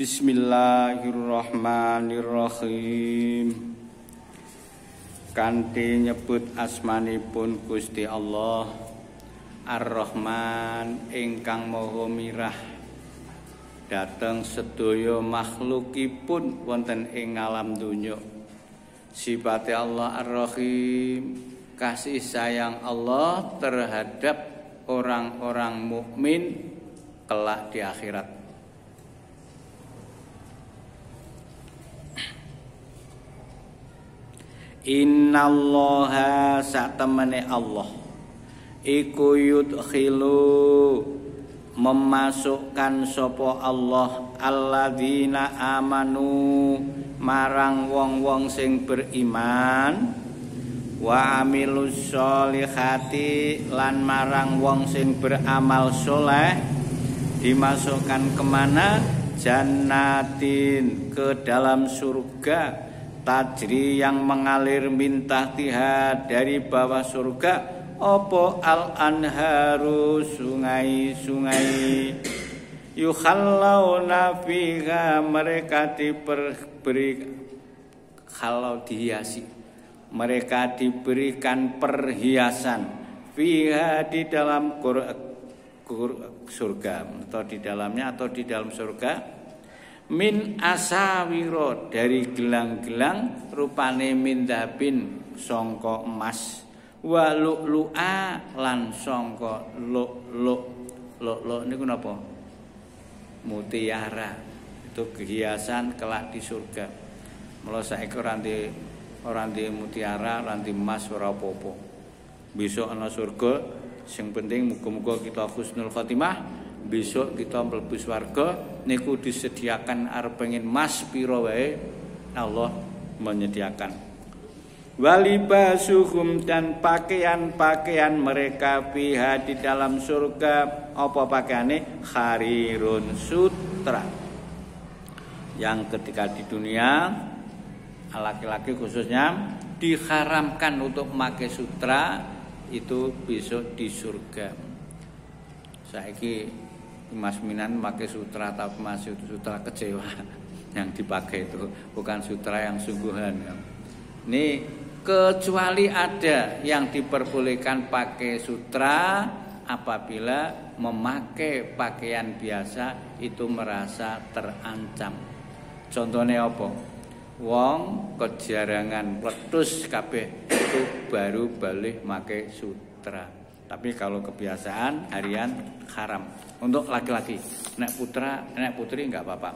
Bismillahirrahmanirrahim. Kanthi nyebut asmanipun Gusti Allah Ar-Rahman ingkang Maha Mirah dhateng sedaya makhlukipun wonten ing alam donya. Sifate Allah Ar-Rahim, kasih sayang Allah terhadap orang-orang mukmin kelak di akhirat. Innallaha satemene Allah iku yudkhilu memasukkan sapa Allah alladzina amanu marang wong-wong sing beriman wa amilus sholihati lan marang wong sing beramal soleh dimasukkan kemana? Jannatin, ke dalam surga tajri yang mengalir min tahtiha, dari bawah surga opo al-anharu, sungai-sungai. Yukhallawna fiha, mereka diberi kalau dihiasi, mereka diberikan perhiasan fiha, di dalam surga atau di dalamnya atau di dalam surga min asawiro, dari gelang-gelang rupane min dabin sangka emas, wa lu'lu'a lan sangka lu'lu' niku napa? Mutiara. Itu kehiasan kelak di surga. Mula saiki ora ndi mutiara, ora ndi emas, ora apa-apa. Besok ana surga, sing penting muga-muga kita husnul khotimah. Besok kita mlebu swarga niku disediakan arep pengin mas pira wae Allah menyediakan. Walibasuhum, dan pakaian-pakaian mereka fiha, di dalam surga apa pakaiane? Harirun, sutra. Yang ketika di dunia laki-laki khususnya diharamkan untuk memakai sutra, itu besok di surga. Saiki Mas Minan pakai sutra, tapi masih sutra kecewa yang dipakai itu bukan sutra yang sungguhan. Ini kecuali ada yang diperbolehkan pakai sutra apabila memakai pakaian biasa itu merasa terancam. Contohnya apa? Wong kejarangan pletus kabeh itu baru balik pakai sutra. Tapi kalau kebiasaan harian haram untuk laki-laki. Nek putra, nek putri enggak apa-apa.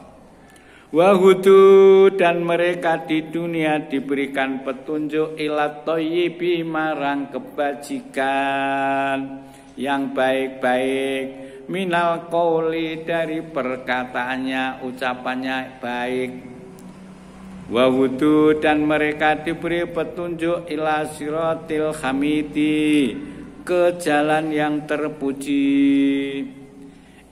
Wahudu, dan mereka di dunia diberikan petunjuk ila thayyibi, marang kebajikan yang baik-baik, minal qauli, dari perkataannya, ucapannya baik. Wahudu, dan mereka diberi petunjuk ila siratil hamidi, ke jalan yang terpuji.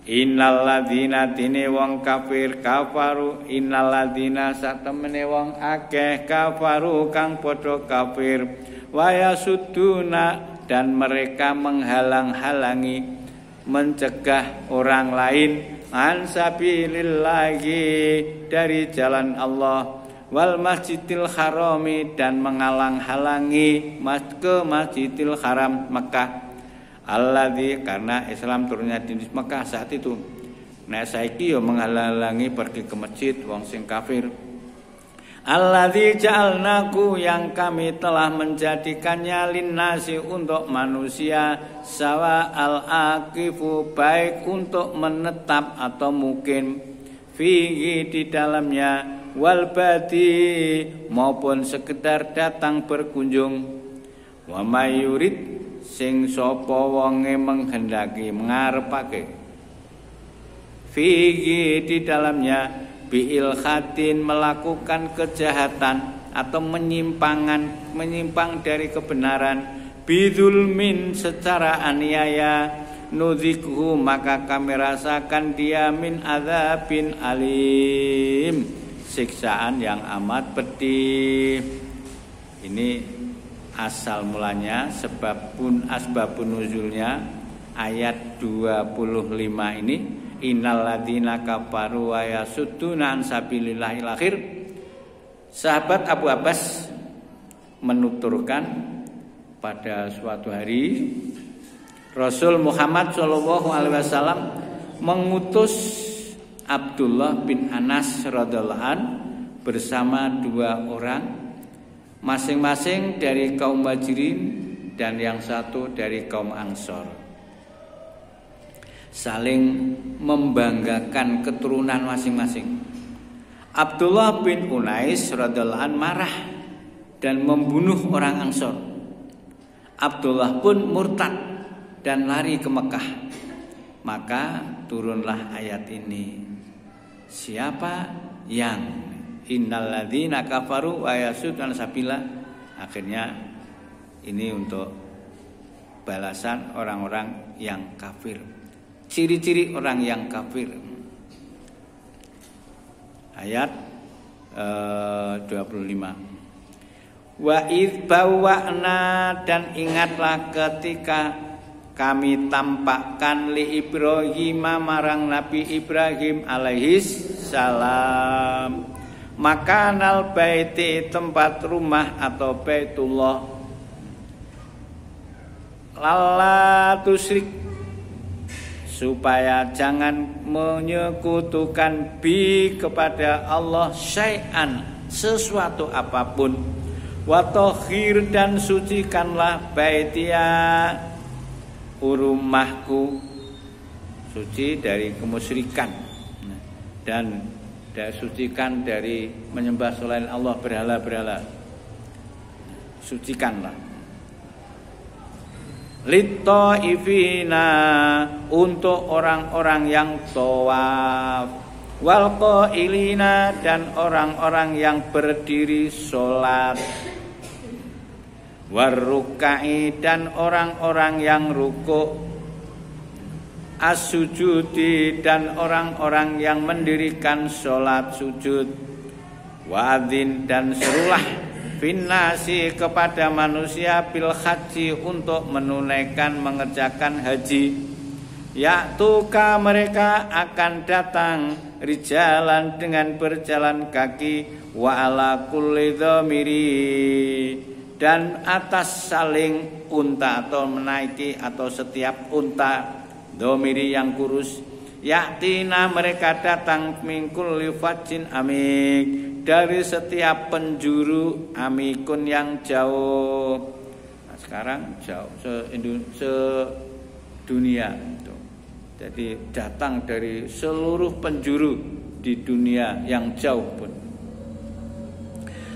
Innalladzina, tine wong kafir, kafaru, innalladzina satemene wong akeh, kafaru kang padha kafir, wayasudduna, dan mereka menghalang-halangi, mencegah orang lain, an sabilillahi, dari jalan Allah, wal masjidil harami, dan mengalang-halangi ke masjidil haram Mekah. Alladzi, karena Islam turunnya di Mekah saat itu. Nah saiki yo menghalangi pergi ke masjid wong sing kafir. Alladzi ja'alnaku, yang kami telah menjadikannya linnasi, untuk manusia, sawa al-aqifu, baik untuk menetap atau mungkin, fihi, di dalamnya, wal badi, maupun sekedar datang berkunjung. Wa mayurid, sing sapa wonge menghendaki, mengarepake, fihi, di dalamnya, biil khatin, melakukan kejahatan atau menyimpang dari kebenaran, bidzulmin, secara aniaya, nudzikhu, maka kami rasakan dia min adzabin alim, siksaan yang amat pedih. Ini asal mulanya, asbabun nuzulnya ayat 25 ini innal ladzina kafaru wa yasudduna an sabilillahil akhir. Sahabat Abu Abbas menuturkan pada suatu hari Rasul Muhammad sallallahu alaihi wasallam mengutus Abdullah bin Anas radhiyallahu an bersama 2 orang, masing-masing dari kaum Muhajirin dan yang satu dari kaum Ansor, saling membanggakan keturunan masing-masing. Abdullah bin Unais radhiyallahu an marah dan membunuh orang Ansor. Abdullah pun murtad dan lari ke Mekah. Maka turunlah ayat ini. Siapa yang innal ladzina kafaru wa yasudduna sabila. Akhirnya ini untuk balasan orang-orang yang kafir. Ciri-ciri orang yang kafir. Ayat 25. Wa idh bawa'na, dan ingatlah ketika kami tampakkan li Ibrahim marang Nabi Ibrahim alaihis salam makanal baiti, tempat rumah atau Baitullah, lalla tusyrik, supaya jangan menyekutukan bi kepada Allah syai'an, sesuatu apapun, wa tahhir, dan sucikanlah baitia, rumahku, suci dari kemusyrikan, dan sucikan dari menyembah selain Allah, berhala-berhala, sucikanlah. Lit-taifina, untuk orang-orang yang tawaf, wal qailina, dan orang-orang yang berdiri salat, warrukai, dan orang-orang yang rukuk, as-sujudi, dan orang-orang yang mendirikan salat sujud, wa'adzin, dan serulah finnasi, kepada manusia, bil haji, untuk menunaikan mengerjakan haji, ya'tuka, mereka akan datang, rijalan, dengan berjalan kaki, wa ala kulli dhamiri, dan atas saling unta atau menaiki atau setiap unta, dhamiri yang kurus, ya'tina, mereka datang, min kulli fajjin amik, dari setiap penjuru, amikun, yang jauh. Nah, sekarang jauh se-dunia. Jadi datang dari seluruh penjuru di dunia yang jauh pun.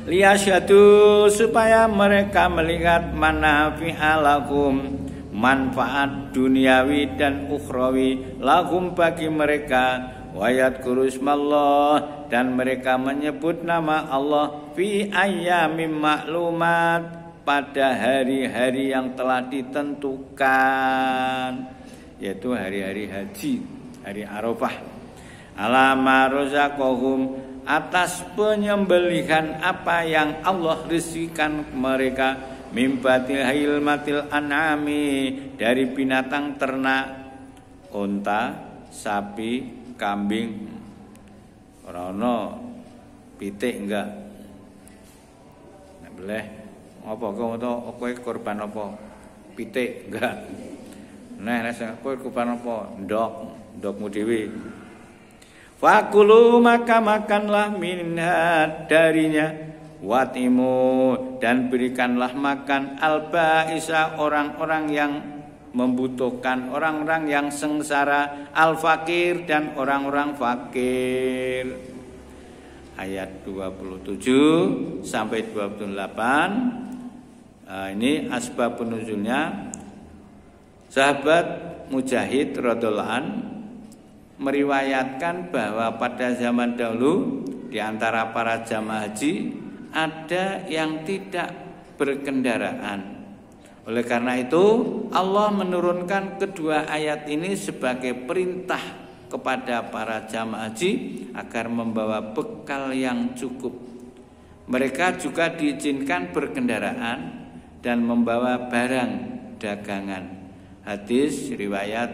Liyasyadu, supaya mereka melihat manafi'a lahum, manfaat duniawi dan ukhrawi, lahum, bagi mereka, wayadkuru ismallah, dan mereka menyebut nama Allah, fi ayyamin ma'lumat, pada hari-hari yang telah ditentukan, yaitu hari-hari haji, hari Arafah. Alama razaqahum, atas penyembelihan apa yang Allah rizkikan mereka, mimbatil hilmatil an'ami, dari binatang ternak, unta, sapi, kambing, ora pitik enggak. Nek boleh apa kowe korban apa? Pitik enggak. Nah, kowe korban apa? Ndokmu dhewe. Fakulu, maka makanlah minha, darinya, watimu, dan berikanlah makan al-ba'isa, orang-orang yang membutuhkan, orang-orang yang sengsara, al-fakir, dan orang-orang fakir. Ayat 27 sampai 28. Ini asbabun nuzulnya. Sahabat Mujahid radhiyallahu an meriwayatkan bahwa pada zaman dahulu di antara para jamaah haji ada yang tidak berkendaraan. Oleh karena itu Allah menurunkan kedua ayat ini sebagai perintah kepada para jamaah haji agar membawa bekal yang cukup. Mereka juga diizinkan berkendaraan dan membawa barang dagangan. Hadis riwayat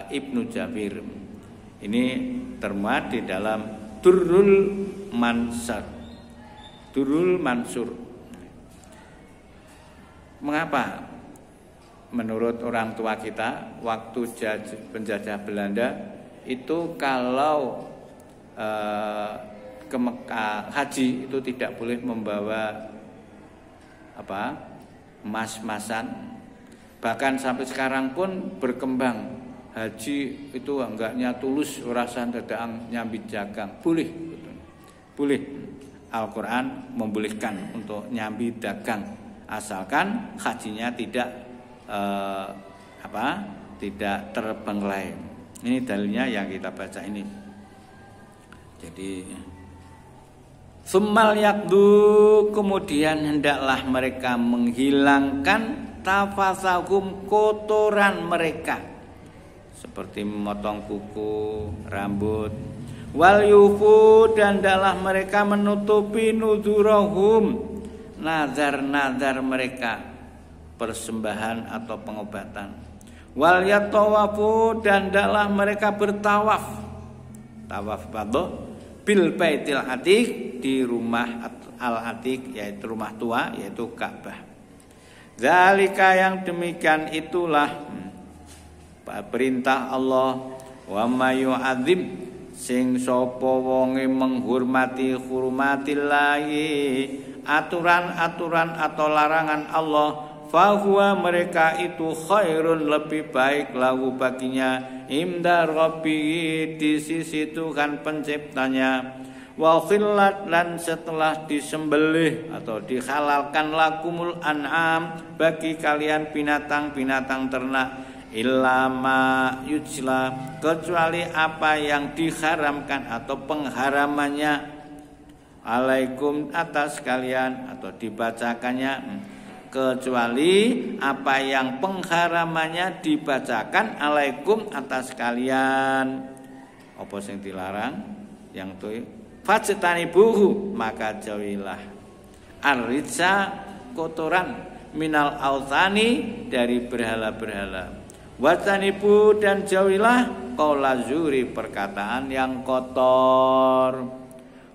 Ibnu Jabir. Ini termuat di dalam Durrul Mansur. Mengapa? Menurut orang tua kita waktu penjajah Belanda itu kalau ke Mekah haji itu tidak boleh membawa emas-emasan. Bahkan sampai sekarang pun berkembang haji itu enggaknya tulus rasan dadaan nyambi jagang. Boleh. Al-Qur'an membolehkan untuk nyambi dagang asalkan hajinya tidak tidak terbengkelai. Ini dalilnya yang kita baca ini. Jadi summal yakdu, kemudian hendaklah mereka menghilangkan tafasahum, kotoran mereka, seperti memotong kuku, rambut. Wal yufu, dan hendaklah mereka menutupi nuzurahum, nazar-nazar mereka, persembahan atau pengobatan. Wal yatawafu, dan hendaklah mereka bertawaf. Tawaf bil baitil atiq, di rumah al-atiq, yaitu rumah tua, yaitu Ka'bah. Zalika, yang demikian itulah perintah Allah. Wa may yu'adzim, sing sapa wonge menghormati hurmatillahi, aturan-aturan atau larangan Allah, fahuwa, mereka itu khairun, lebih baik, lahu, baginya, inda rabbihi, di sisi Tuhan penciptanya. Wa khillat, dan setelah disembelih atau dihalalkan, lakumul an'am, bagi kalian binatang-binatang ternak, illa ma yujla, kecuali apa yang diharamkan atau pengharamannya, alaikum, atas kalian, atau dibacakannya, kecuali apa yang pengharamannya dibacakan, alaikum, atas kalian. Apa yang dilarang? Yang itu fajtanibuhu, maka jauhilah ar-rijsa, kotoran, minal authani, dari berhala-berhala. Watanibu, dan jauhilah qaula zuri, perkataan yang kotor.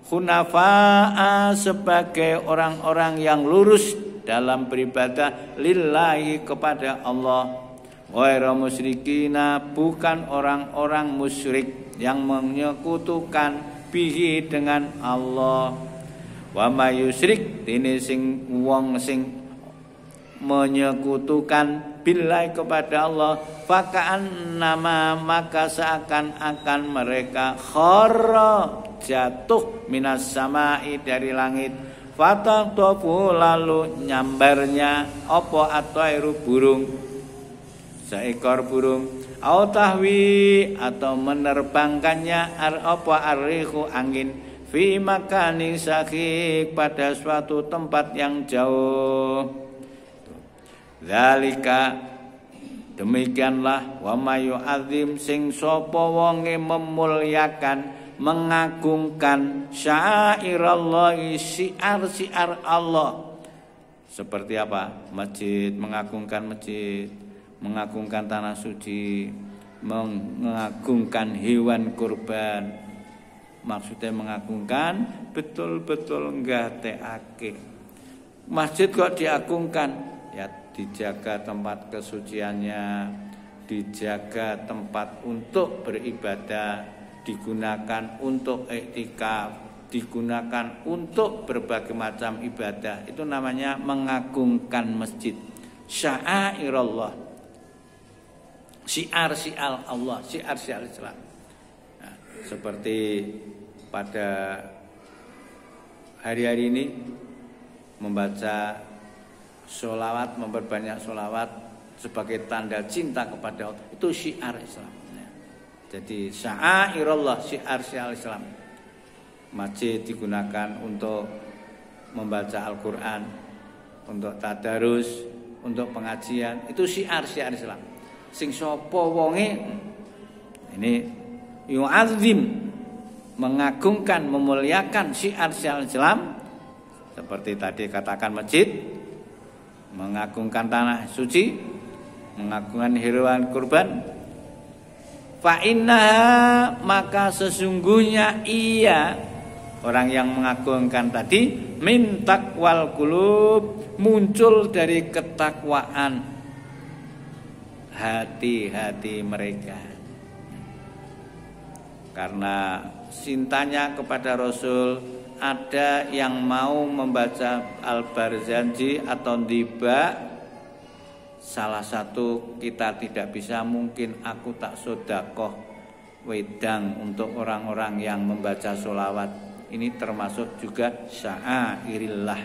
Hunafa'a, sebagai orang-orang yang lurus dalam beribadah, lillahi, kepada Allah. Ghairu musyrikina, bukan orang-orang musyrik yang menyekutukan bihi, dengan Allah. Wa may yusyrik, dene sing wong sing menyekutukan billahi, kepada Allah, faka'an nama, maka seakan-akan mereka kharra, jatuh, minas samai, dari langit, fataqtafu, lalu nyambarnya apa atairu, burung, seekor burung, au tahwi, atau menerbangkannya arrihu, angin, fi makanin syaqiq, pada suatu tempat yang jauh. Zalika, demikianlah, wa may yu'adzim, sing sapa wonge memuliakan, mengagungkan, syairallahi, syiar-syiar Allah. Seperti apa? Masjid, mengagungkan masjid, mengagungkan tanah suci, mengagungkan hewan kurban. Maksudnya mengagungkan betul-betul nggatekake. Masjid kok diagungkan? Ya, dijaga tempat kesuciannya, dijaga tempat untuk beribadah, digunakan untuk iktikaf, digunakan untuk berbagai macam ibadah. Itu namanya mengagungkan masjid. Sya'airallah, syiar-syiar Allah, syiar-syiar Islam. Nah, seperti pada hari-hari ini membaca sholawat, memperbanyak sholawat sebagai tanda cinta kepada Allah, itu syiar Islam. Jadi sya'airallah, syiar-syiar Islam. Masjid digunakan untuk membaca Al-Quran, untuk tadarus, untuk pengajian, itu syiar-syiar Islam. Sing sapa wonge ini yu'azzim, mengagungkan, memuliakan syiar-syiar Islam, seperti tadi katakan masjid, mengagungkan tanah suci, mengagungkan hewan kurban, Fa innaha, maka sesungguhnya ia, orang yang mengagungkan tadi, min taqwal qulub, muncul dari ketakwaan hati-hati mereka. Karena cintanya kepada Rasul, ada yang mau membaca Al-Barzanji atau Diba. Salah satu kita tidak bisa, mungkin aku tak sodakoh wedang untuk orang-orang yang membaca sholawat. Ini termasuk juga sya'airillah.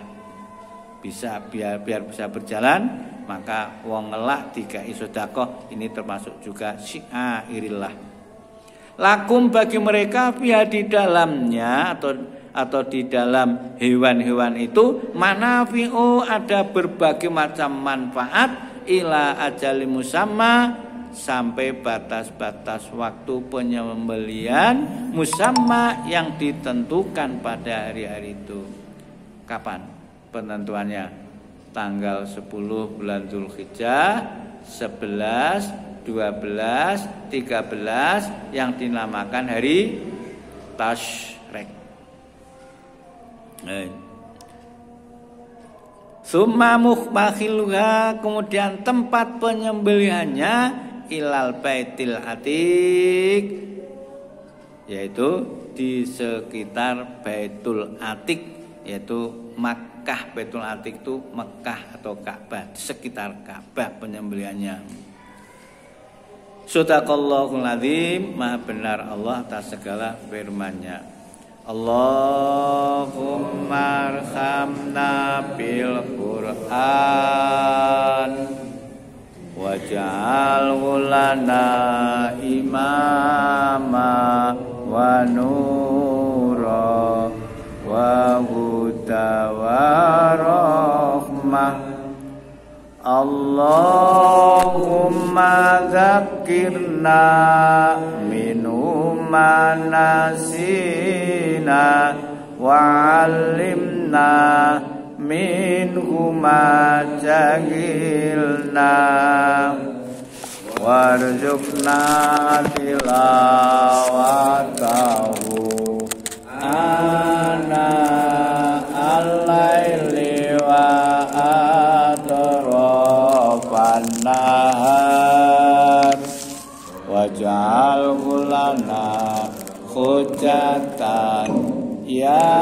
Bisa biar bisa berjalan, maka wong ngelak dikai sodakoh, ini termasuk juga sya'airillah. Lakum, bagi mereka, fiha, di dalamnya atau di dalam hewan-hewan itu, manafi'u, ada berbagai macam manfaat, ila ajali musamma, sampai batas-batas waktu penyembelihan, musamma, yang ditentukan pada hari-hari itu. Kapan penentuannya? Tanggal 10 bulan Dzulhijjah, 11, 12, 13, yang dinamakan hari Tasyrik. Summa mukhmakhiluha, kemudian tempat penyembelihannya, ilal baitil atiq, yaitu di sekitar Baitul Atiq, yaitu Makkah. Baitul Atiq itu Mekah atau Ka'bah, di sekitar Ka'bah penyembelihannya. Shadaqallahul azim, maha benar Allah atas segala firman-Nya. Allahumma arhamna bil Qur'an waj'alhu lana imama wa nura wa huda wa rahmah. Allahumma dzakirna minhu ma nasina wa 'allimna minhu ma jahilna warzuqna tilawatahu ana al-laili wa atrafan nahar waj'alhu lana hujjatan ya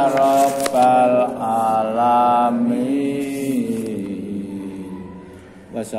Rabbal alamin. Wassalam.